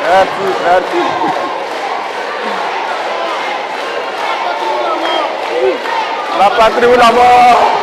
Merci. La patrie ou la mort.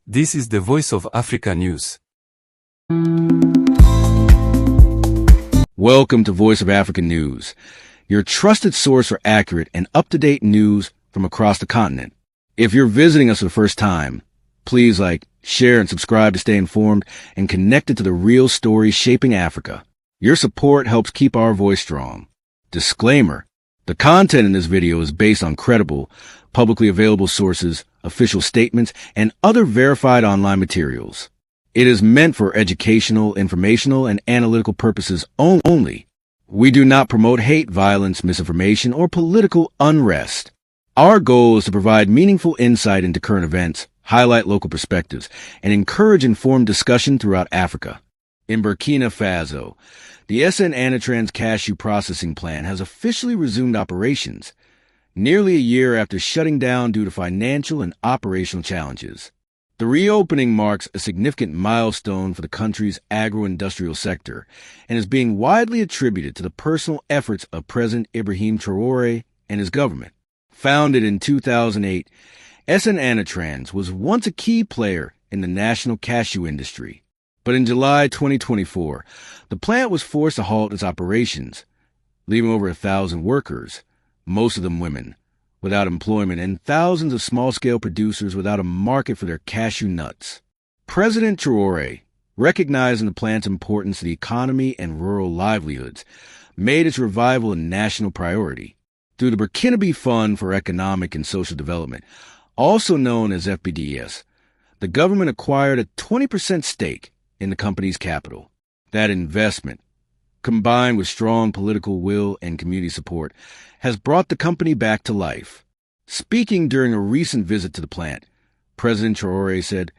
This is the Voice of Africa News. Welcome to Voice of Africa News, your trusted source for accurate and up-to-date news from across the continent. If you're visiting us for the first time, please share, and subscribe to stay informed and connected to the real stories shaping Africa. Your support helps keep our voice strong. Disclaimer: the content in this video is based on credible, publicly available sources, official statements, and other verified online materials. It is meant for educational, informational, and analytical purposes only. We do not promote hate, violence, misinformation, or political unrest. Our goal is to provide meaningful insight into current events, highlight local perspectives, and encourage informed discussion throughout Africa. In Burkina Faso, the SN ANATRANS cashew processing plant has officially resumed operations, nearly a year after shutting down due to financial and operational challenges. The reopening marks a significant milestone for the country's agro-industrial sector and is being widely attributed to the personal efforts of President Ibrahim Traoré and his government. Founded in 2008, SN ANATRANS was once a key player in the national cashew industry. But in July 2024, the plant was forced to halt its operations, leaving over 1,000 workers, most of them women, without employment, and thousands of small-scale producers without a market for their cashew nuts. President Traoré, recognizing the plant's importance to the economy and rural livelihoods, made its revival a national priority. Through the Burkinabe Fund for Economic and Social Development, also known as FBDES, the government acquired a 20% stake in the company's capital. That investment, combined with strong political will and community support, has brought the company back to life. Speaking during a recent visit to the plant, President Traoré said,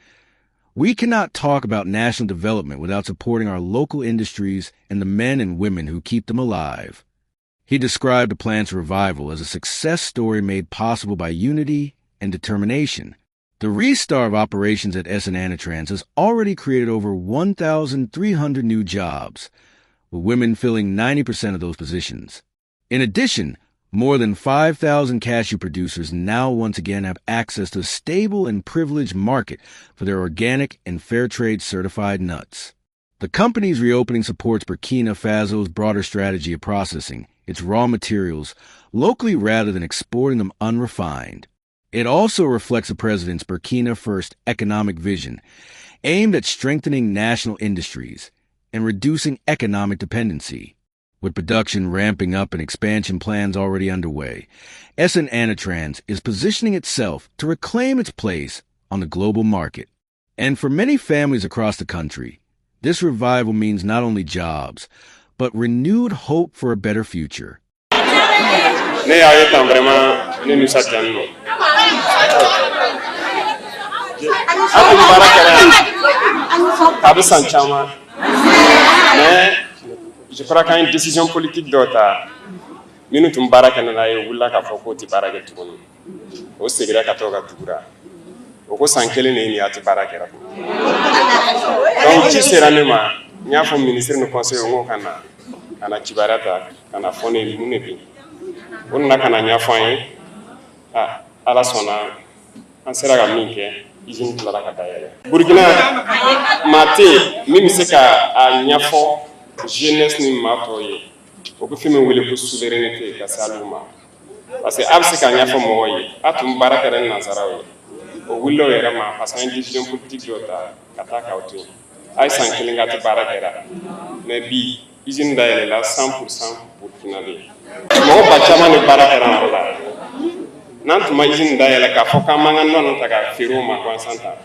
"We cannot talk about national development without supporting our local industries and the men and women who keep them alive." He described the plant's revival as a success story made possible by unity and determination. The restart of operations at SN ANATRANS has already created over 1,300 new jobs, with women filling 90% of those positions. In addition, more than 5,000 cashew producers now once again have access to a stable and privileged market for their organic and fair trade certified nuts. The company's reopening supports Burkina Faso's broader strategy of processing its raw materials locally rather than exporting them unrefined. It also reflects the president's Burkina First economic vision, aimed at strengthening national industries and reducing economic dependency. With production ramping up and expansion plans already underway, SN ANATRANS is positioning itself to reclaim its place on the global market. And for many families across the country, this revival means not only jobs, but renewed hope for a better future. Je crois qu'il y a une décision politique d'autre. Nous nous sommes barrés quand on a eu la cafoko ti barré tout le monde. Au secret katoga tugura. Au sankele ni ati barré ra. Donc ci seranema, nya fo ministre no conseil ngo kana chibarata kana fone munebi. On na kana nya fo ala sona an sera ga minke izin kala ka dayele. Burkina mate mi se ka a nya fo jeunesse ni matoye o ko fimi wele ko souveraineté ka saluma parce que abse ka nya fo moye atum baraka ren nazarawe o wullo era ma parce que décision politique dota kata ka oto ay san kilinga te baraka ra mais bi izin dayele la 100% pour finaler mo ba chama ne baraka ra la nantu ma izin dayele ka fo ka manga non ta ka firo ma ko santa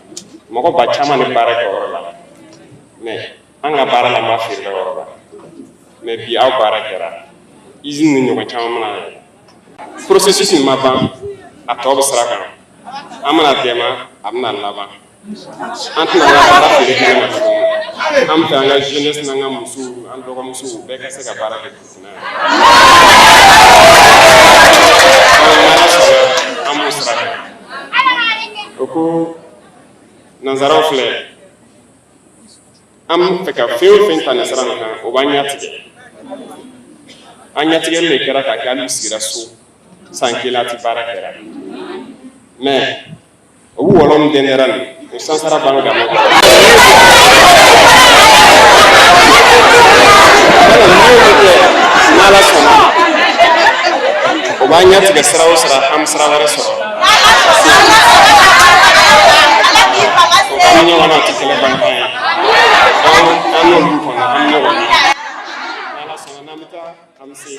mo ko ba chama ne baraka ora la mais anga bara la ma firo ora mais bi aw baara kɛra usine ni ɲɔgɔn caman mana yɛlɛ processus in ma ban a tɔ bɛ sira kan an mana dɛmɛ a bɛna laban an tɛna an ka baara feere kɛnɛ ma tuguni an bɛ fɛ an ka jeunesse n'an ka musow an dɔgɔmusow bɛɛ ka se ka baara kɛ Burkina an b'o sira kan o ko nanzaraw filɛ an bɛ fɛ ka fɛn o fɛn ta nin sira nin kan o b'an ɲatigɛ an ɲatigɛli de kɛra k'a kɛ hali sigira so san kelen a tɛ baara kɛra mais o bɛ wɔlɔ min dɛndɛra nin o sansara b'an gamɛ n'Ala sɔnna o b'an ɲatigɛ sira o sira an bɛ sira wɛrɛ sɔrɔ an ɲɔgɔn na tɛ kɛlɛ bankan ye an n'olu kɔnɔ an ɲɔgɔn na n'Ala sɔnna n'an bɛ taa an bɛ se.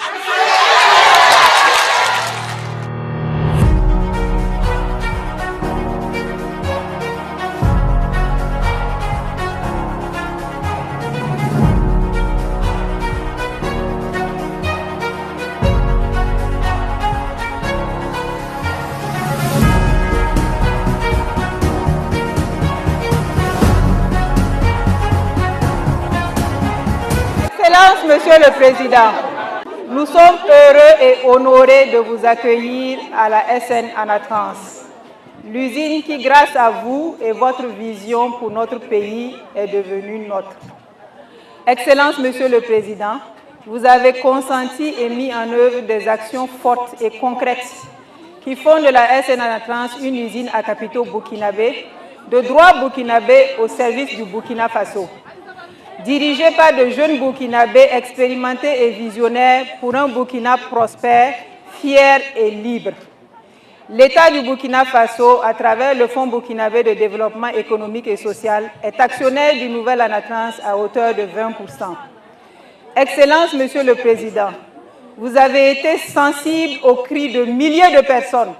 Monsieur le Président, nous sommes heureux et honorés de vous accueillir à la SN ANATRANS, l'usine qui, grâce à vous et votre vision pour notre pays, est devenue nôtre. Excellence, Monsieur le Président, vous avez consenti et mis en œuvre des actions fortes et concrètes qui font de la SN ANATRANS une usine à capitaux burkinabé, de droit burkinabé au service du Burkina Faso. Dirigé par de jeunes Burkinabés expérimentés et visionnaires pour un Burkina prospère, fier et libre. L'État du Burkina Faso, à travers le Fonds burkinabé de développement économique et social, est actionnaire du nouvel ANATRANS à hauteur de 20%. Excellence, Monsieur le Président, vous avez été sensible aux cris de milliers de personnes.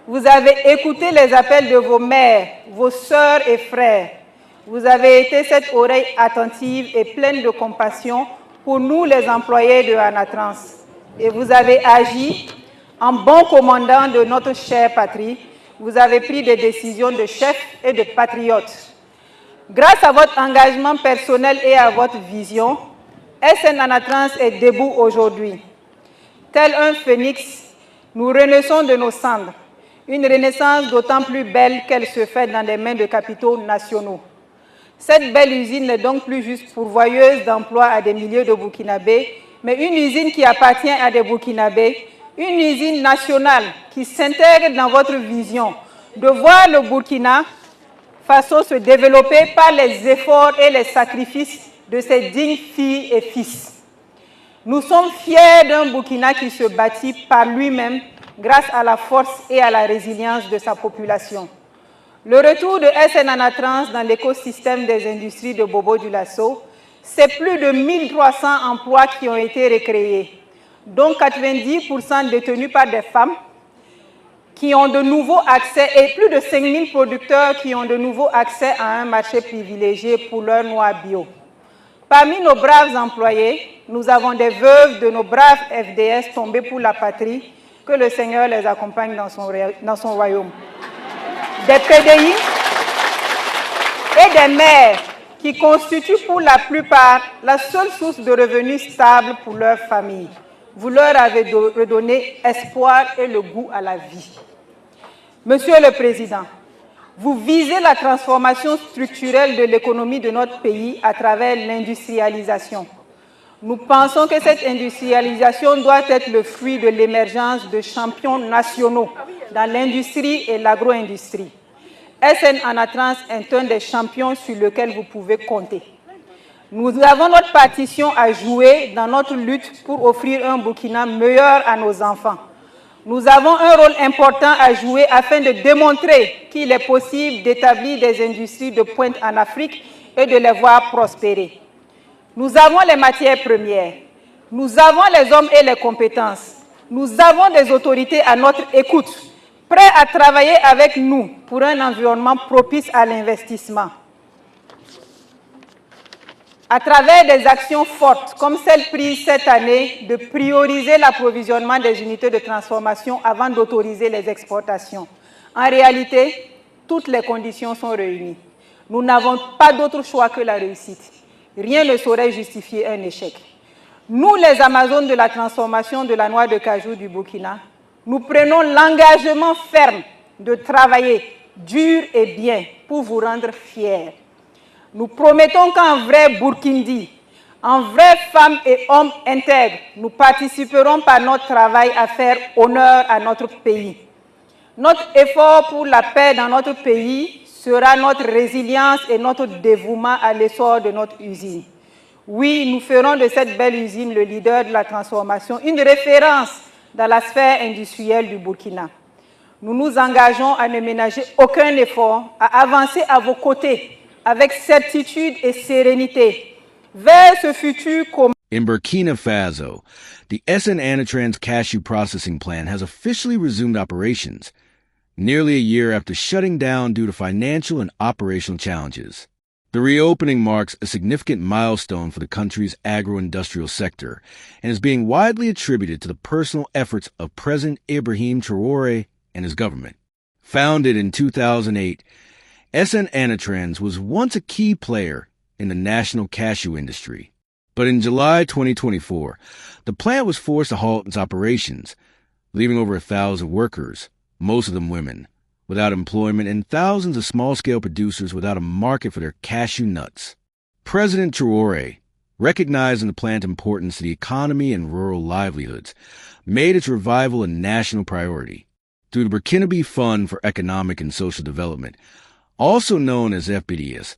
Vous avez écouté les appels de vos mères, vos sœurs et frères. Vous avez été cette oreille attentive et pleine de compassion pour nous, les employés de ANATRANS. Et vous avez agi en bon commandant de notre chère patrie. Vous avez pris des décisions de chef et de patriote. Grâce à votre engagement personnel et à votre vision, SN ANATRANS est debout aujourd'hui. Tel un phénix, nous renaissons de nos cendres. Une renaissance d'autant plus belle qu'elle se fait dans les mains de capitaux nationaux. Cette belle usine n'est donc plus juste pourvoyeuse d'emplois à des milliers de Burkinabés, mais une usine qui appartient à des Burkinabés, une usine nationale qui s'intègre dans votre vision de voir le Burkina Faso se développer par les efforts et les sacrifices de ses dignes filles et fils. Nous sommes fiers d'un Burkina qui se bâtit par lui-même grâce à la force et à la résilience de sa population. Le retour de SN ANATRANS dans l'écosystème des industries de Bobo Dioulasso, c'est plus de 1300 emplois qui ont été recréés, dont 90% détenus par des femmes qui ont de nouveaux accès et plus de 5000 producteurs qui ont de nouveaux accès à un marché privilégié pour leurs noix bio. Parmi nos braves employés, nous avons des veuves de nos braves FBDES tombés pour la patrie, que le Seigneur les accompagne dans son royaume. Des PDI et des mères qui constituent pour la plupart la seule source de revenus stables pour leur famille. Vous leur avez redonné espoir et le goût à la vie. Monsieur le Président, vous visez la transformation structurelle de l'économie de notre pays à travers l'industrialisation. Nous pensons que cette industrialisation doit être le fruit de l'émergence de champions nationaux dans l'industrie et l'agro-industrie. SN ANATRANS est un des champions sur lequel vous pouvez compter. Nous avons notre partition à jouer dans notre lutte pour offrir un Burkina meilleur à nos enfants. Nous avons un rôle important à jouer afin de démontrer qu'il est possible d'établir des industries de pointe en Afrique et de les voir prospérer. Nous avons les matières premières, nous avons les hommes et les compétences, nous avons des autorités à notre écoute, prêts à travailler avec nous pour un environnement propice à l'investissement. à travers des actions fortes comme celle prise cette année de prioriser l'approvisionnement des unités de transformation avant d'autoriser les exportations. En réalité, toutes les conditions sont réunies. Nous n'avons pas d'autre choix que la réussite. Rien ne saurait justifier un échec. Nous, les Amazones de la transformation de la noix de cajou du Burkina, nous prenons l'engagement ferme de travailler dur et bien pour vous rendre fiers. Nous promettons qu'en vrai Burkindi, en vraies femmes et hommes intègres, nous participerons par notre travail à faire honneur à notre pays. Notre effort pour la paix dans notre pays sera notre résilience et notre dévouement à l'essor de notre usine. Oui, nous ferons de cette belle usine le leader de la transformation, une référence dans la sphère industrielle du Burkina. Nous nous engageons à ne ménager aucun effort, à avancer à vos côtés avec certitude et sérénité vers ce futur commun. In Burkina Faso, the SN ANATRANS cashew processing plant has officially resumed operations, nearly a year after shutting down due to financial and operational challenges. The reopening marks a significant milestone for the country's agro-industrial sector and is being widely attributed to the personal efforts of President Ibrahim Traoré and his government. Founded in 2008, SN ANATRANS was once a key player in the national cashew industry. But in July 2024, the plant was forced to halt its operations, leaving over 1,000 workers, most of them women, without employment and thousands of small-scale producers without a market for their cashew nuts. President Traoré, recognizing the plant's importance to the economy and rural livelihoods, made its revival a national priority. Through the Burkinabe Fund for Economic and Social Development, also known as FBDES,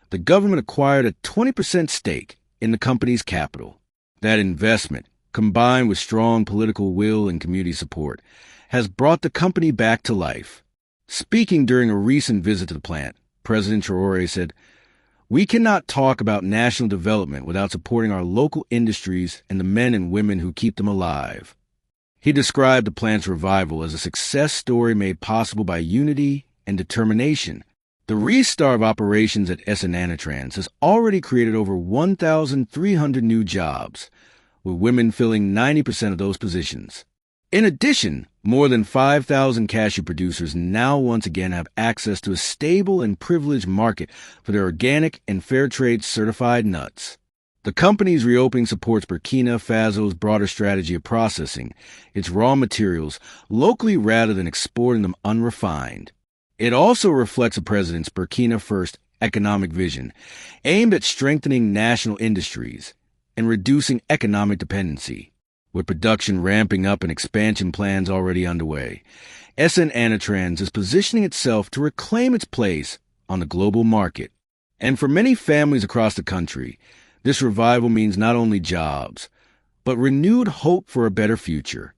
the government acquired a 20% stake in the company's capital. That investment, combined with strong political will and community support, has brought the company back to life. Speaking during a recent visit to the plant, President Traoré said, "We cannot talk about national development without supporting our local industries and the men and women who keep them alive." He described the plant's revival as a success story made possible by unity and determination. The restart of operations at SN ANATRANS has already created over 1,300 new jobs, with women filling 90% of those positions. In addition, more than 5,000 cashew producers now once again have access to a stable and privileged market for their organic and fair trade certified nuts. The company's reopening supports Burkina Faso's broader strategy of processing its raw materials locally rather than exporting them unrefined. It also reflects the president's Burkina First economic vision, aimed at strengthening national industries and reducing economic dependency. With production ramping up and expansion plans already underway, SN ANATRANS is positioning itself to reclaim its place on the global market. And for many families across the country, this revival means not only jobs, but renewed hope for a better future.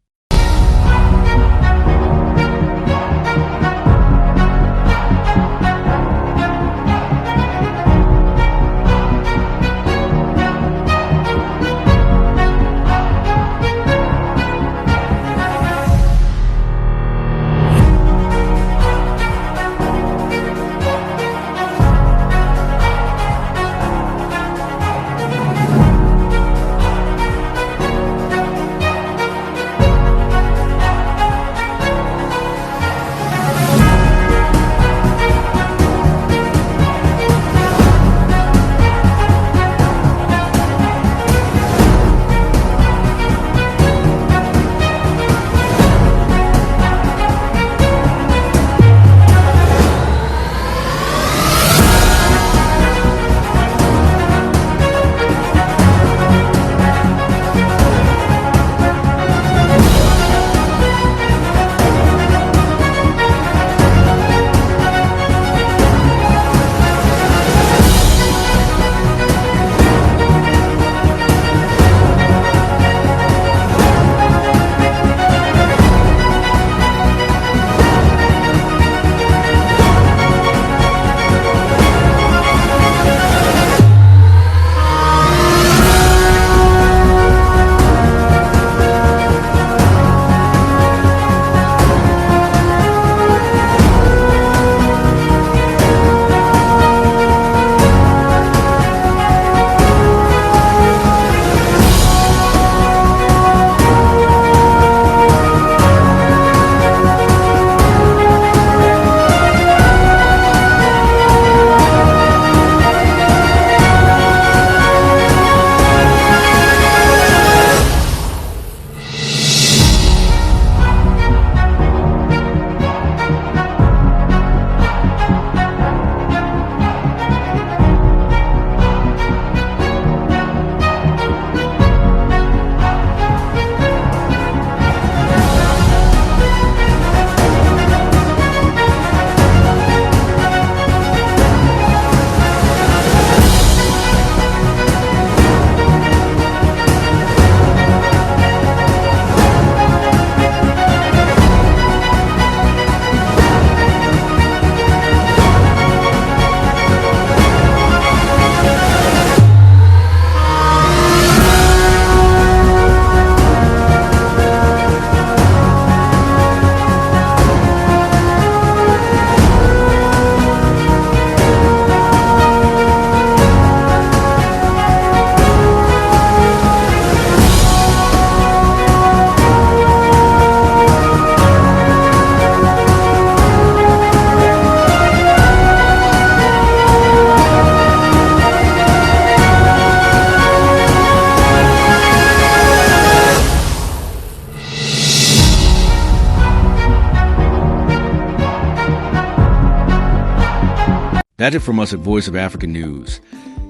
That's it from us at Voice of Africa News,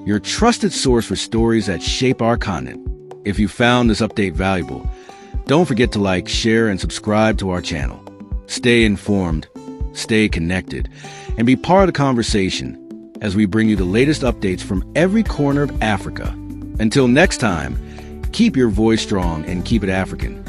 your trusted source for stories that shape our continent. If you found this update valuable, don't forget to like, share, and subscribe to our channel. Stay informed, stay connected, and be part of the conversation as we bring you the latest updates from every corner of Africa. Until next time, keep your voice strong and keep it African.